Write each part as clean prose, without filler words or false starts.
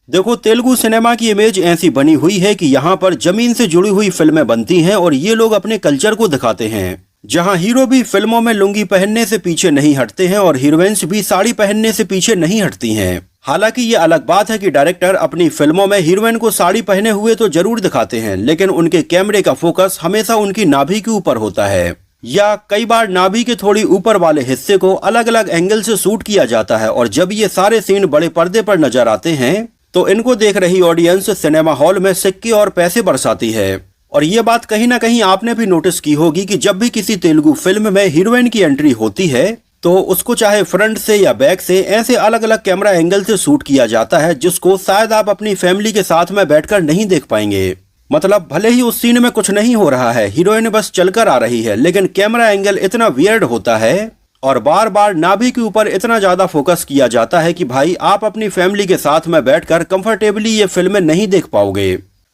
देखो, तेलुगु सिनेमा की इमेज ऐसी बनी हुई है कि यहाँ पर जमीन से जुड़ी हुई फिल्में बनती हैं और ये लोग अपने कल्चर को दिखाते हैं। जहाँ हीरो भी फिल्मों में लुंगी पहनने से पीछे नहीं हटते हैं और हीरोइंस भी साड़ी पहनने से पीछे नहीं हटती हैं। हालांकि ये अलग बात है कि डायरेक्टर अपनी फिल्मों में हीरोइन को साड़ी पहने हुए तो जरूर दिखाते हैं, लेकिन उनके कैमरे का फोकस हमेशा उनकी नाभि के ऊपर होता है, या कई बार नाभि के थोड़ी ऊपर वाले हिस्से को अलग अलग एंगल से शूट किया जाता है। और जब ये सारे सीन बड़े पर्दे पर नजर आते हैं तो इनको देख रही ऑडियंस सिनेमा हॉल में सिक्के और पैसे बरसाती है। और ये बात कहीं ना कहीं आपने भी नोटिस की होगी कि जब भी किसी तेलुगु फिल्म में हीरोइन की एंट्री होती है तो उसको चाहे फ्रंट से या बैक से ऐसे अलग अलग कैमरा एंगल से शूट किया जाता है जिसको शायद आप अपनी फैमिली के साथ में बैठकर नहीं देख पाएंगे। मतलब भले ही उस सीन में कुछ नहीं हो रहा है, हीरोइन बस चलकर आ रही है, लेकिन कैमरा एंगल इतना वियर्ड होता है और बार बार नाभि के ऊपर इतना ज्यादा फोकस किया जाता है कि भाई आप अपनी फैमिली के साथ में बैठकर कंफर्टेबली ये फिल्में नहीं देख पाओगे।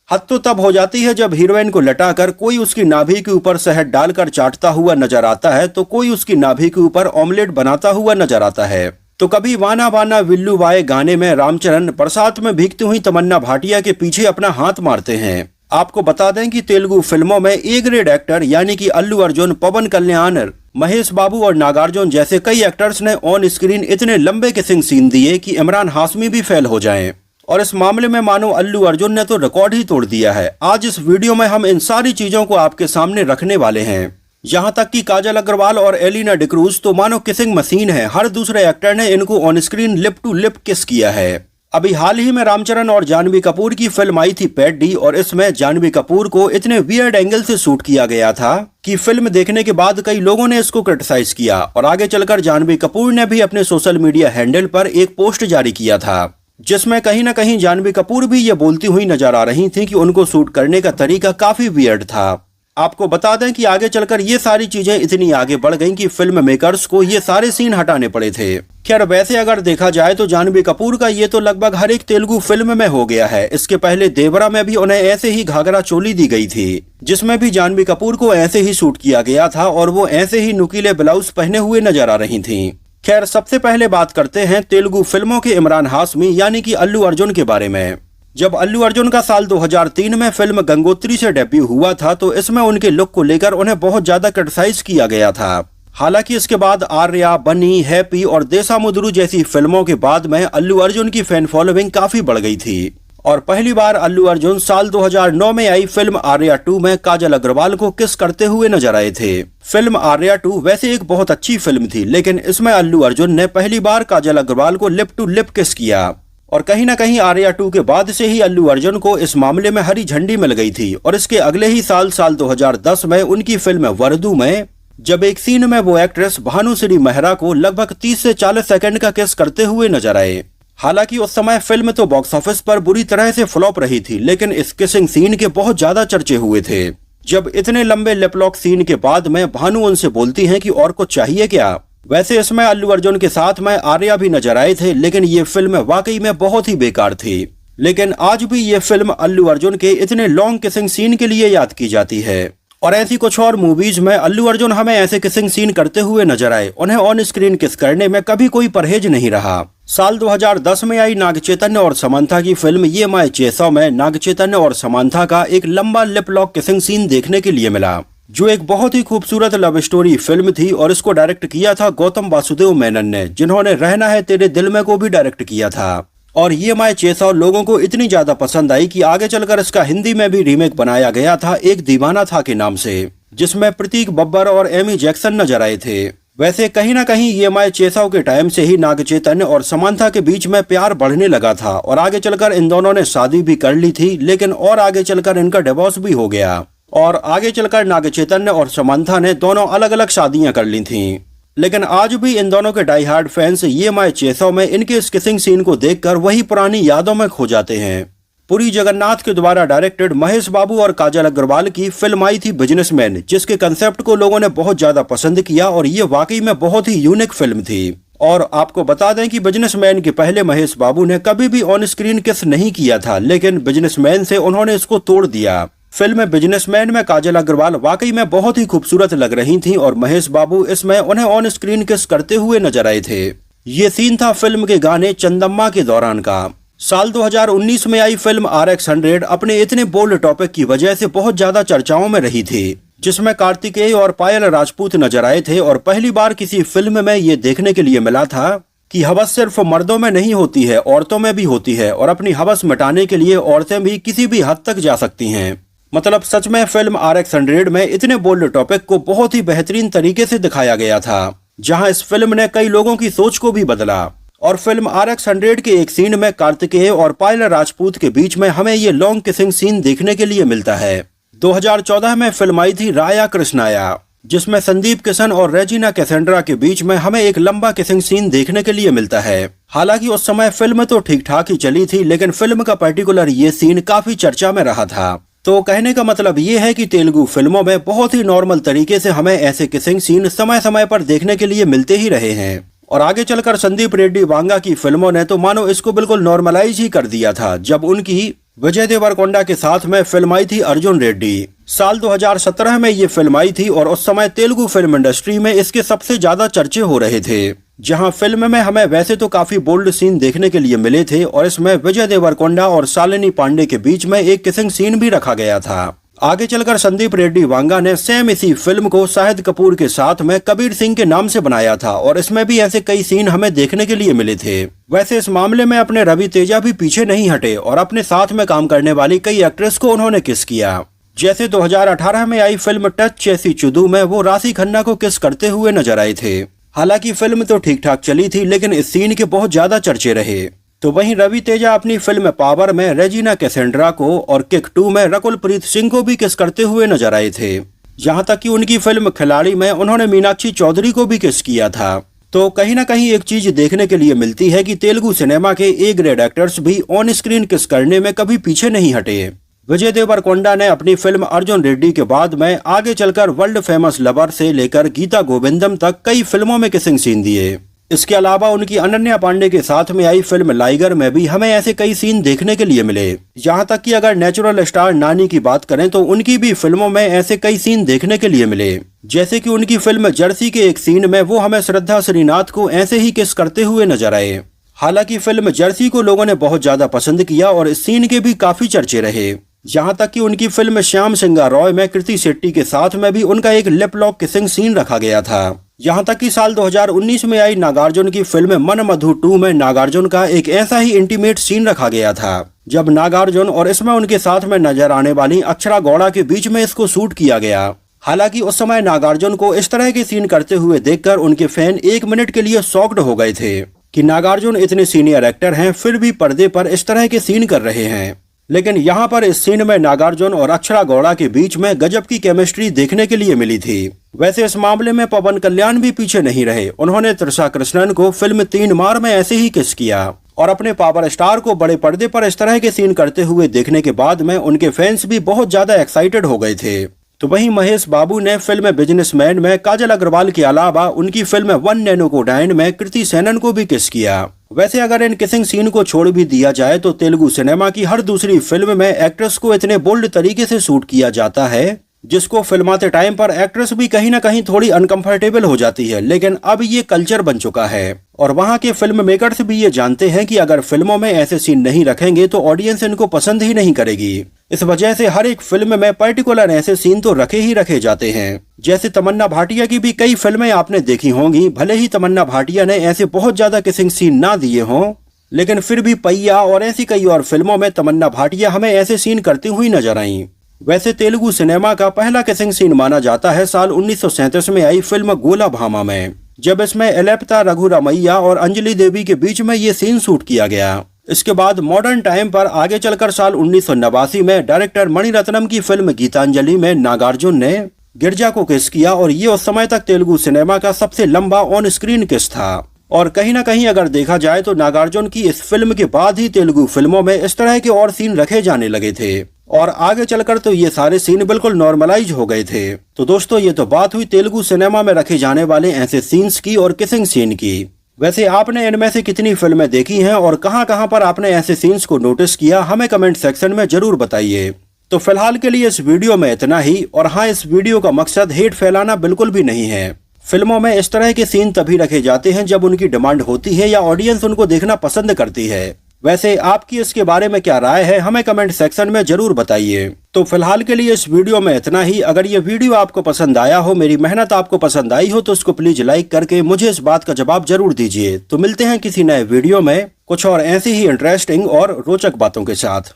हद तो तब हो जाती है जब हीरोइन को लटाकर कोई उसकी नाभि के ऊपर शहद डालकर चाटता हुआ नजर आता है, तो कोई उसकी नाभि के ऊपर ऑमलेट बनाता हुआ नजर आता है। तो कभी वाना वाना विल्लू बाए गाने में रामचरण बरसात में भीगती हुई तमन्ना भाटिया के पीछे अपना हाथ मारते हैं। आपको बता दें कि तेलुगु फिल्मों में ए ग्रेड एक्टर यानी कि अल्लू अर्जुन, पवन कल्याण, महेश बाबू और नागार्जुन जैसे कई एक्टर्स ने ऑन स्क्रीन इतने लंबे किसिंग सीन दिए कि इमरान हाशमी भी फेल हो जाएं। और इस मामले में मानो अल्लू अर्जुन ने तो रिकॉर्ड ही तोड़ दिया है। आज इस वीडियो में हम इन सारी चीजों को आपके सामने रखने वाले हैं। यहाँ तक कि काजल अग्रवाल और एलिना डिक्रूज तो मानो किसिंग मशीन है, हर दूसरे एक्टर ने इनको on screen lip to lip kiss किया है। अभी हाल ही में रामचरण और जानवी कपूर की फिल्म आई थी पैडी, और इसमें जानवी कपूर को इतने वियर्ड एंगल से शूट किया गया था कि फिल्म देखने के बाद कई लोगों ने इसको क्रिटिसाइज किया। और आगे चलकर जानवी कपूर ने भी अपने सोशल मीडिया हैंडल पर एक पोस्ट जारी किया था जिसमें कहीं ना कहीं जानवी कपूर भी ये बोलती हुई नजर आ रही थी कि उनको शूट करने का तरीका काफी वियर्ड था। आपको बता दें कि आगे चलकर ये सारी चीजें इतनी आगे बढ़ गईं कि फिल्म मेकर्स को ये सारे सीन हटाने पड़े थे। खैर, वैसे अगर देखा जाए तो जानवी कपूर का ये तो लगभग हर एक तेलुगु फिल्म में हो गया है। इसके पहले देवरा में भी उन्हें ऐसे ही घाघरा चोली दी गई थी, जिसमें भी जानवी कपूर को ऐसे ही शूट किया गया था और वो ऐसे ही नुकीले ब्लाउज पहने हुए नजर आ रही थी। खैर, सबसे पहले बात करते हैं तेलुगु फिल्मों के इमरान हाशमी यानी कि अल्लू अर्जुन के बारे में। जब अल्लू अर्जुन का साल 2003 में फिल्म गंगोत्री से डेब्यू हुआ था तो इसमें उनके लुक को लेकर उन्हें बहुत ज्यादा क्रिटिसाइज किया गया था। हालांकि इसके बाद आर्या, बनी, हैप्पी और देसामुद्रू जैसी फिल्मों के बाद में अल्लू अर्जुन की फैन फॉलोइंग काफी बढ़ गई थी। और पहली बार अल्लू अर्जुन साल 2009 में आई फिल्म आर्या 2 में काजल अग्रवाल को किस करते हुए नजर आए थे। फिल्म आर्या 2 वैसे एक बहुत अच्छी फिल्म थी, लेकिन इसमें अल्लू अर्जुन ने पहली बार काजल अग्रवाल को लिप टू लिप किस किया। और कहीं ना कहीं आर्या 2 के बाद से ही अल्लू अर्जुन को इस मामले में हरी झंडी मिल गई थी। और इसके अगले ही साल 2010 में उनकी फिल्म वरदू में जब एक सीन में वो एक्ट्रेस भानुश्री मेहरा को लगभग 30 से 40 सेकंड का किस करते हुए नजर आए। हालांकि उस समय फिल्म तो बॉक्स ऑफिस पर बुरी तरह से फ्लॉप रही थी, लेकिन इस किसिंग सीन के बहुत ज्यादा चर्चे हुए थे। जब इतने लंबे लिपलॉक सीन के बाद में भानु उनसे बोलती हैं कि और कुछ चाहिए क्या। वैसे इसमें अल्लू अर्जुन के साथ में आर्या भी नजर आए थे, लेकिन ये फिल्म वाकई में बहुत ही बेकार थी। लेकिन आज भी ये फिल्म अल्लू अर्जुन के इतने लॉन्ग किसिंग सीन के लिए याद की जाती है। और ऐसी कुछ और मूवीज में अल्लू अर्जुन हमें ऐसे किसिंग सीन करते हुए नजर आए, उन्हें ऑन स्क्रीन किस करने में कभी कोई परहेज नहीं रहा। साल 2010 में आई नाग चैतन्य और समंथा की फिल्म ये माय चेसाव में नाग चैतन्य और समंथा का एक लंबा लिप लॉक किसिंग सीन देखने के लिए मिला, जो एक बहुत ही खूबसूरत लव स्टोरी फिल्म थी। और इसको डायरेक्ट किया था गौतम वासुदेव मेनन ने, जिन्होंने रहना है तेरे दिल में को भी डायरेक्ट किया था। और ये माय चेसाव लोगों को इतनी ज्यादा पसंद आई कि आगे चलकर इसका हिंदी में भी रीमेक बनाया गया था एक दीवाना था के नाम से, जिसमें प्रतीक बब्बर और एमी जैक्सन नजर आए थे। वैसे कहीं ना कहीं ये माय चेसाव के टाइम से ही नाग चैतन्य और समंथा के बीच में प्यार बढ़ने लगा था और आगे चलकर इन दोनों ने शादी भी कर ली थी, लेकिन और आगे चलकर इनका डिवोर्स भी हो गया। और आगे चलकर नाग चैतन्य और समंथा ने दोनों अलग अलग शादियां कर ली थीं। लेकिन आज भी इन दोनों के डाई हार्ड फैंस ये माय चेसाव में इनके इस किसिंग सीन को देखकर वही पुरानी यादों में खो जाते हैं। पुरी जगन्नाथ के द्वारा डायरेक्टेड महेश बाबू और काजल अग्रवाल की फिल्म आई थी बिजनेसमैन, जिसके कंसेप्ट को लोगों ने बहुत ज्यादा पसंद किया और ये वाकई में बहुत ही यूनिक फिल्म थी। और आपको बता दें कि बिजनेसमैन के पहले महेश बाबू ने कभी भी ऑन स्क्रीन किस नहीं किया था, लेकिन बिजनेसमैन से उन्होंने इसको तोड़ दिया। फिल्म बिजनेसमैन में काजल अग्रवाल वाकई में बहुत ही खूबसूरत लग रही थीं और महेश बाबू इसमें उन्हें ऑन स्क्रीन किस करते हुए नजर आए थे। ये सीन था फिल्म के गाने चंदम्मा के दौरान का। साल 2019 में आई फिल्म RX-100 अपने इतने बोल्ड टॉपिक की वजह से बहुत ज्यादा चर्चाओं में रही थी, जिसमें कार्तिकेय और पायल राजपूत नजर आए थे और पहली बार किसी फिल्म में ये देखने के लिए मिला था कि हवस सिर्फ मर्दों में नहीं होती है, औरतों में भी होती है और अपनी हवस मिटाने के लिए औरतें भी किसी भी हद तक जा सकती हैं। मतलब सच में फिल्म RX-100 में इतने बोल्ड टॉपिक को बहुत ही बेहतरीन तरीके से दिखाया गया था, जहां इस फिल्म ने कई लोगों की सोच को भी बदला। और फिल्म RX-100 के एक सीन में कार्तिकेय और पायल राजपूत के बीच में हमें ये लॉन्ग किसिंग सीन देखने के लिए मिलता है। 2014 में फिल्म आई थी राया कृष्णाया, जिसमें संदीप किशन और रेजिना कैसेंड्रा के बीच में हमें एक लंबा किसिंग सीन देखने के लिए मिलता है। हालांकि उस समय फिल्म तो ठीक ठाक ही चली थी, लेकिन फिल्म का पर्टिकुलर ये सीन काफी चर्चा में रहा था। तो कहने का मतलब ये है कि तेलुगु फिल्मों में बहुत ही नॉर्मल तरीके से हमें ऐसे किसिंग सीन समय समय पर देखने के लिए मिलते ही रहे हैं। और आगे चलकर संदीप रेड्डी वांगा की फिल्मों ने तो मानो इसको बिल्कुल नॉर्मलाइज ही कर दिया था, जब उनकी विजय देवरकोंडा के साथ में फिल्म आई थी अर्जुन रेड्डी। साल 2017 में ये फिल्म आई थी और उस समय तेलुगु फिल्म इंडस्ट्री में इसके सबसे ज्यादा चर्चे हो रहे थे, जहां फिल्म में हमें वैसे तो काफी बोल्ड सीन देखने के लिए मिले थे और इसमें विजय देवरकोंडा और शालिनी पांडे के बीच में एक किसिंग सीन भी रखा गया था। आगे चलकर संदीप रेड्डी वांगा ने सेम इसी फिल्म को शाहिद कपूर के साथ में कबीर सिंह के नाम से बनाया था और इसमें भी ऐसे कई सीन हमें देखने के लिए मिले थे। वैसे इस मामले में अपने रवि तेजा भी पीछे नहीं हटे और अपने साथ में काम करने वाली कई एक्ट्रेस को उन्होंने किस किया। जैसे 2018 में आई फिल्म टच चेसी चुदू में वो राशि खन्ना को किस करते हुए नजर आए थे। हालांकि फिल्म तो ठीक ठाक चली थी, लेकिन इस सीन के बहुत ज्यादा चर्चे रहे। तो वहीं रवि तेजा अपनी फिल्म पावर में रेजिना कैसेंड्रा को और किक 2 में रकुलप्रीत सिंह को भी किस करते हुए नजर आए थे। यहाँ तक कि उनकी फिल्म खिलाड़ी में उन्होंने मीनाक्षी चौधरी को भी किस किया था। तो कहीं ना कहीं एक चीज देखने के लिए मिलती है कि तेलुगु सिनेमा के ए ग्रेड एक्टर्स भी ऑन स्क्रीन किस करने में कभी पीछे नहीं हटे। विजय देवरकोंडा ने अपनी फिल्म अर्जुन रेड्डी के बाद में आगे चलकर वर्ल्ड फेमस लवर से लेकर गीता गोविंदम तक कई फिल्मों में किसिंग सीन दिए। इसके अलावा उनकी अनन्या पांडे के साथ में आई फिल्म लाइगर में भी हमें ऐसे कई सीन देखने के लिए मिले। यहाँ तक कि अगर नेचुरल स्टार नानी की बात करें तो उनकी भी फिल्मों में ऐसे कई सीन देखने के लिए मिले। जैसे कि उनकी फिल्म जर्सी के एक सीन में वो हमें श्रद्धा श्रीनाथ को ऐसे ही किस करते हुए नजर आए। हालांकि फिल्म जर्सी को लोगों ने बहुत ज्यादा पसंद किया और इस सीन के भी काफी चर्चे रहे। यहाँ तक कि उनकी फिल्म श्याम सिंगा रॉय में कृति शेट्टी के साथ में भी उनका एक लिप लॉक किसिंग सीन रखा गया था। यहाँ तक कि साल 2019 में आई नागार्जुन की फिल्म मन मधु 2 में नागार्जुन का एक ऐसा ही इंटीमेट सीन रखा गया था, जब नागार्जुन और इसमें उनके साथ में नजर आने वाली अक्षरा गौड़ा के बीच में इसको शूट किया गया। हालांकि उस समय नागार्जुन को इस तरह के सीन करते हुए देखकर उनके फैन 1 मिनट के लिए शॉक्ड हो गए थे कि नागार्जुन इतने सीनियर एक्टर हैं फिर भी पर्दे पर इस तरह के सीन कर रहे हैं। लेकिन यहाँ पर इस सीन में नागार्जुन और अक्षरा गौड़ा के बीच में गजब की केमिस्ट्री देखने के लिए मिली थी। वैसे इस मामले में पवन कल्याण भी पीछे नहीं रहे। उन्होंने त्रिशा कृष्णन को फिल्म 3 मार में ऐसे ही किस किया और अपने पावर स्टार को बड़े पर्दे पर इस तरह के सीन करते हुए देखने के बाद में उनके फैंस भी बहुत ज्यादा एक्साइटेड हो गए थे। तो वहीं महेश बाबू ने फिल्म बिजनेसमैन में काजल अग्रवाल के अलावा उनकी फिल्म 1 नैनोकोडाइन में कृति सेनन को भी किस किया। वैसे अगर इन किसिंग सीन को छोड़ भी दिया जाए तो तेलुगु सिनेमा की हर दूसरी फिल्म में एक्ट्रेस को इतने बोल्ड तरीके से शूट किया जाता है, जिसको फिल्माते टाइम पर एक्ट्रेस भी कहीं ना कहीं थोड़ी अनकंफर्टेबल हो जाती है। लेकिन अब ये कल्चर बन चुका है और वहाँ के फिल्म मेकर्स भी ये जानते हैं कि अगर फिल्मों में ऐसे सीन नहीं रखेंगे तो ऑडियंस इनको पसंद ही नहीं करेगी। इस वजह से हर एक फिल्म में पर्टिकुलर ऐसे सीन तो रखे ही रखे जाते हैं। जैसे तमन्ना भाटिया की भी कई फिल्में आपने देखी होंगी, भले ही तमन्ना भाटिया ने ऐसे बहुत ज्यादा किसिंग सीन ना दिए हों, लेकिन फिर भी पैया और ऐसी कई और फिल्मों में तमन्ना भाटिया हमें ऐसे सीन करती हुई नजर आई। वैसे तेलुगु सिनेमा का पहला किसिंग सीन माना जाता है साल 1937 में आई फिल्म गोला भामा में, जब इसमें एलेप्ता रघुरामैया और अंजलि देवी के बीच में ये सीन शूट किया गया। इसके बाद मॉडर्न टाइम पर आगे चलकर साल 1989 में डायरेक्टर मणिरत्नम की फिल्म गीतांजलि में नागार्जुन ने गिरजा को किस किया और ये उस समय तक तेलुगु सिनेमा का सबसे लंबा ऑन स्क्रीन किस था। और कहीं ना कहीं अगर देखा जाए तो नागार्जुन की इस फिल्म के बाद ही तेलुगु फिल्मों में इस तरह के और सीन रखे जाने लगे थे और आगे चलकर तो ये सारे सीन बिल्कुल नॉर्मलाइज हो गए थे। तो दोस्तों ये तो बात हुई तेलुगु सिनेमा में रखे जाने वाले ऐसे सीन्स की और किसिंग सीन की। वैसे आपने इनमें से कितनी फिल्में देखी हैं और कहां पर आपने ऐसे सीन्स को नोटिस किया, हमें कमेंट सेक्शन में जरूर बताइए। तो फिलहाल के लिए इस वीडियो में इतना ही। और हाँ, इस वीडियो का मकसद हेट फैलाना बिल्कुल भी नहीं है। फिल्मों में इस तरह के सीन तभी रखे जाते हैं जब उनकी डिमांड होती है या ऑडियंस उनको देखना पसंद करती है। वैसे आपकी इसके बारे में क्या राय है, हमें कमेंट सेक्शन में जरूर बताइए। तो फिलहाल के लिए इस वीडियो में इतना ही। अगर ये वीडियो आपको पसंद आया हो, मेरी मेहनत आपको पसंद आई हो, तो इसको प्लीज लाइक करके मुझे इस बात का जवाब जरूर दीजिए। तो मिलते हैं किसी नए वीडियो में कुछ और ऐसी ही इंटरेस्टिंग और रोचक बातों के साथ।